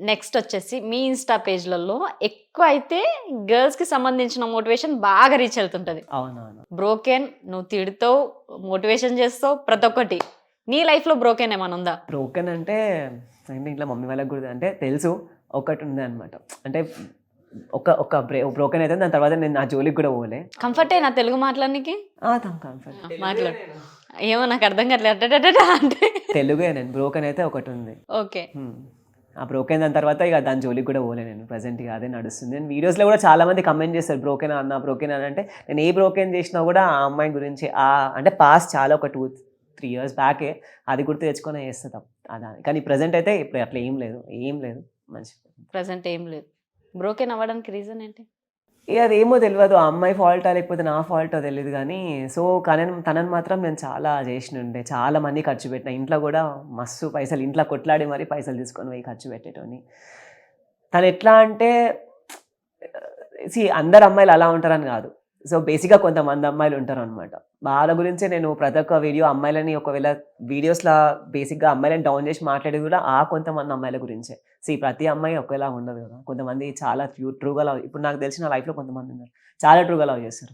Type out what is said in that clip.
Next వచ్చేసి మీ Insta పేజ్‌లలో ఎక్కువ అయితే గర్ల్స్‌కి సంబంధించిన మోటివేషన్ బాగా రీచ్ అవుతుంటది. అవునవును. బ్రోకెన్ నువ్వు తిడతావు, మోటివేషన్ చేస్తావు ప్రతి ఒక్కటి. నీ లైఫ్‌లో బ్రోకెన్ ఏమైనా ఉందా? బ్రోకెన్ అంటే ఇంట్లో మమ్మీ వాళ్ళకి కూడా అంటే తెలుసు. ఒకటుందనమాట. అంటే బ్రోకెన్ అయితే దాని తర్వాత నేను నా జోలికి కూడా పోలే. కంఫర్టేనా తెలుగు మాట్లాడనీకి? కంఫర్ట్. మాట్లాడు. ఏమో నాకు అర్థం కావట్లేదు. అటటటట అంటే తెలుగే నేను. బ్రోకెన్ అయితే ఒకటుంది. ఓకే. ఆ బ్రోకెన్ దాని తర్వాత ఇక దాని జోలికి కూడా పోలే నేను. ప్రెజెంట్ ఇక అదే నడుస్తుంది. నేను వీడియోస్‌లో కూడా చాలామంది కమెంట్ చేస్తారు బ్రోకెన్ అన్న, బ్రోకెన్ అని అంటే నేను ఏ బ్రోకెన్ చేసినా కూడా ఆ అమ్మాయి గురించి అంటే పాస్ట్ చాలా ఒక 2, 3 ఇయర్స్ బ్యాకే అది గుర్తు తెచ్చుకొనే చేస్తా కానీ ప్రెజెంట్ అయితే ఇప్పుడు అట్లా ఏం లేదు. మంచిగా. ప్రెజెంట్ ఏం లేదు. బ్రోకెన్ అవ్వడానికి రీజన్ ఏంటి? ఇక అదేమో తెలవదు. ఆ అమ్మాయి ఫాల్టా లేకపోతే నా ఫాల్టో తెలీదు గానీ, తనని మాత్రం నేను చాలా చేసినుండే. చాలా మనీ ఖర్చు పెట్టిన. ఇంట్లో కూడా మస్తు పైసలు ఇంట్లో కొట్లాడి మరీ పైసలు తీసుకొని పోయి ఖర్చు పెట్టేటోన్ని. తనెట్లా అంటే అందరు అమ్మాయిలు అలా ఉంటారని కాదు. సో, బేసిక్‌గా కొంతమంది అమ్మాయిలు ఉంటారనమాట. వాళ్ళ గురించే నేను ప్రతి ఒక్క వీడియో అమ్మాయిలని ఒకవేళ వీడియోస్‌లా బేసిక్‌గా అమ్మాయిలని డౌన్ చేసి మాట్లాడేది కూడా కొంతమంది అమ్మాయిల గురించే. ప్రతి అమ్మాయి ఒకేలా ఉండదు కదా! కొంతమంది చాలా ట్రూగా లవ్ ఇప్పుడు నాకు తెలిసి నా లైఫ్‌లో కొంతమంది ఉన్నారు. చాలా ట్రూగా లవ్ చేస్తారు.